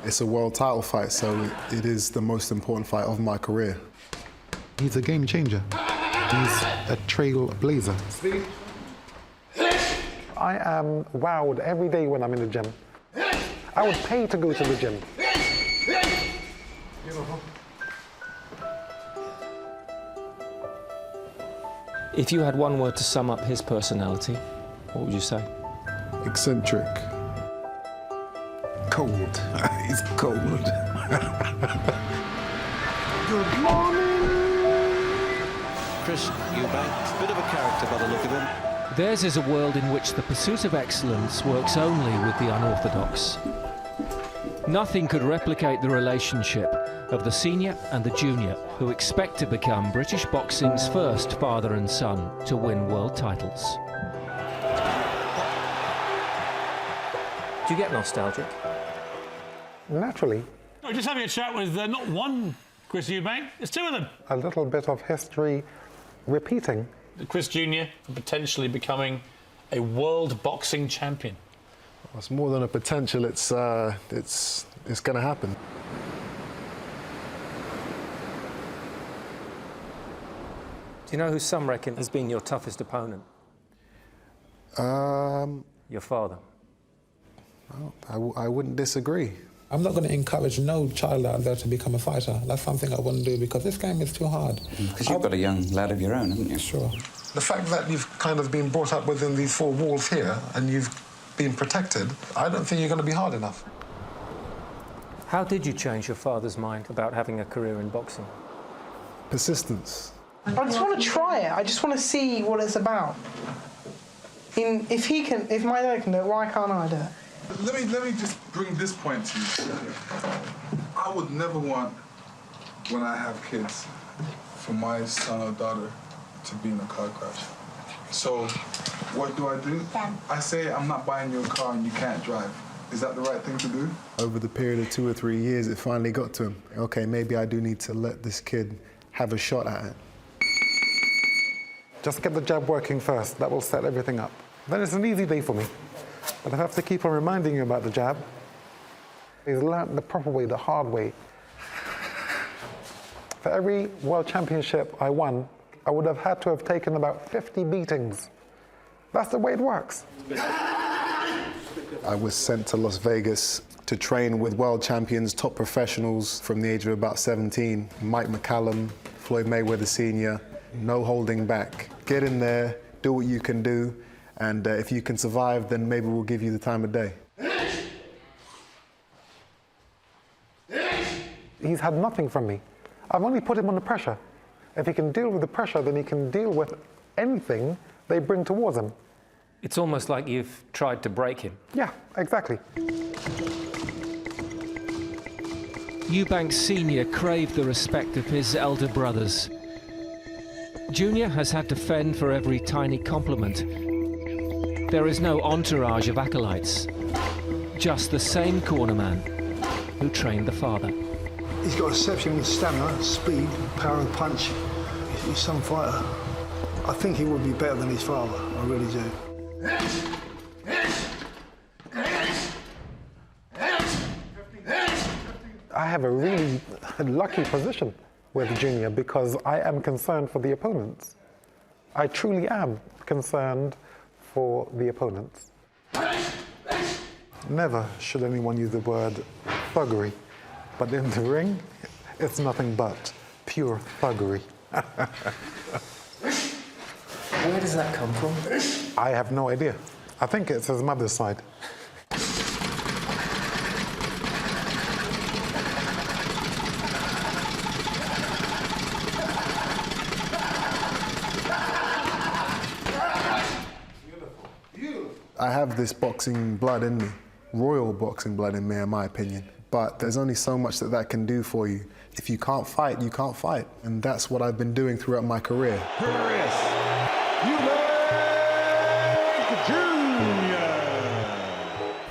It's a world title fight, so it is the most important fight of my career. He's a game changer. He's a trailblazer. I am wowed every day when I'm in the gym. I would pay to go to the gym. If you had one word to sum up his personality, what would you say? Eccentric. Cold. He's cold. Good morning! Chris Eubank, bit of a character by the look of him. Theirs is a world in which the pursuit of excellence works only with the unorthodox. Nothing could replicate the relationship of the senior and the junior, who expect to become British boxing's first father and son to win world titles. Do you get nostalgic? Naturally. We're just having a chat with not one Chris Eubank, it's two of them. A little bit of history repeating. Chris Jr. potentially becoming a world boxing champion. It's more than a potential, it's going to happen. Do you know who some reckon has been your toughest opponent? Your father. Well, I wouldn't disagree. I'm not going to encourage no child out there to become a fighter. That's something I wouldn't do because this game is too hard. Because you've got a young lad of your own, haven't you? Sure. The fact that you've kind of been brought up within these four walls here and you've been protected, I don't think you're going to be hard enough. How did you change your father's mind about having a career in boxing? Persistence. I just want to try it. I just want to see what it's about. If my dad can do it, why can't I do it? Let me just bring this point to you. I would never want, when I have kids, for my son or daughter to be in a car crash. So what do? I say I'm not buying you a car and you can't drive. Is that the right thing to do? Over the period of 2 or 3 years, it finally got to him. Okay, maybe I do need to let this kid have a shot at it. Just get the jab working first. That will set everything up. Then it's an easy day for me. But I have to keep on reminding you about the jab. He's learned the proper way, the hard way. For every world championship I won, I would have had to have taken about 50 beatings. That's the way it works. I was sent to Las Vegas to train with world champions, top professionals from the age of about 17. Mike McCallum, Floyd Mayweather Sr., no holding back. Get in there, do what you can do, and if you can survive, then maybe we'll give you the time of day. He's had nothing from me. I've only put him under pressure. If he can deal with the pressure, then he can deal with anything they bring towards him. It's almost like you've tried to break him. Yeah, exactly. Eubank Sr. craved the respect of his elder brothers. Junior has had to fend for every tiny compliment. There is no entourage of acolytes, just the same cornerman who trained the father. He's got exceptional stamina, speed, power of punch. He's some fighter. I think he would be better than his father, I really do. I have a really lucky position with Junior because I am concerned for the opponents. I truly am concerned for the opponents. Never should anyone use the word thuggery, but in the ring, it's nothing but pure thuggery. Where does that come from? I have no idea. I think it's his mother's side. I have this boxing blood in me, royal boxing blood in me, in my opinion. But there's only so much that can do for you. If you can't fight, you can't fight. And that's what I've been doing throughout my career. Eubank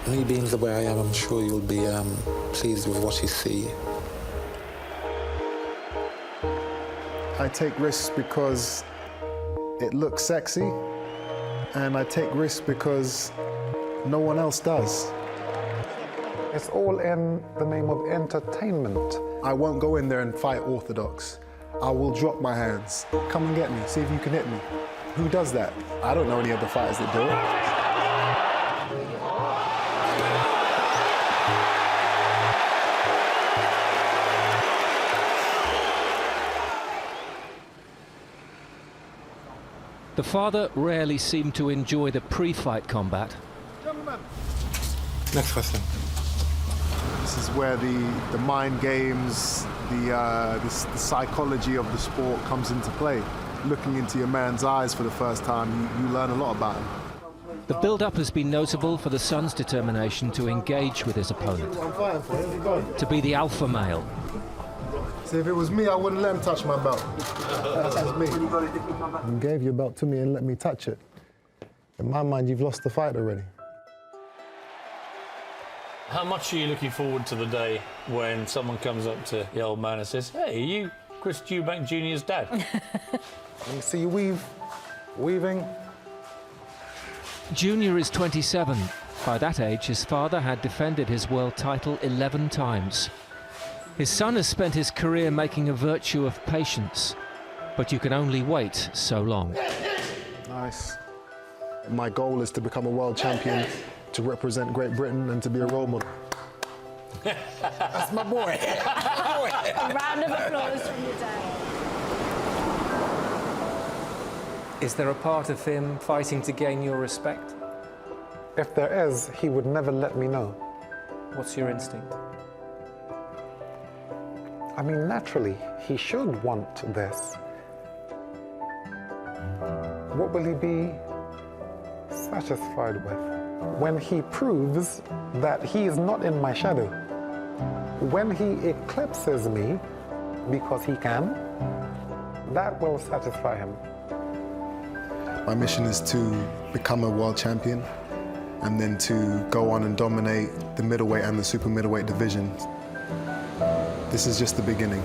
Jr. Me being the way I am, I'm sure you'll be pleased with what you see. I take risks because it looks sexy, and I take risks because no one else does. It's all in the name of entertainment. I won't go in there and fight orthodox. I will drop my hands. Come and get me, see if you can hit me. Who does that? I don't know any other fighters that do it. The father rarely seemed to enjoy the pre-fight combat. Next question. This is where the mind games, the psychology of the sport comes into play. Looking into your man's eyes for the first time, you learn a lot about him. The build-up has been notable for the son's determination to engage with his opponent, to be the alpha male. See, if it was me, I wouldn't let him touch my belt. That's me. You gave your belt to me and let me touch it. In my mind, you've lost the fight already. How much are you looking forward to the day when someone comes up to the old man and says, "Hey, are you Chris Eubank Jr.'s dad?" Let me see you weaving. Junior is 27. By that age, his father had defended his world title 11 times. His son has spent his career making a virtue of patience, but you can only wait so long. Nice. My goal is to become a world champion, to represent Great Britain and to be a role model. That's my boy. A round of applause from the day. Is there a part of him fighting to gain your respect? If there is, he would never let me know. What's your instinct? I mean, naturally, he should want this. What will he be satisfied with? When he proves that he is not in my shadow. When he eclipses me, because he can, that will satisfy him. My mission is to become a world champion and then to go on and dominate the middleweight and the super middleweight divisions. This is just the beginning.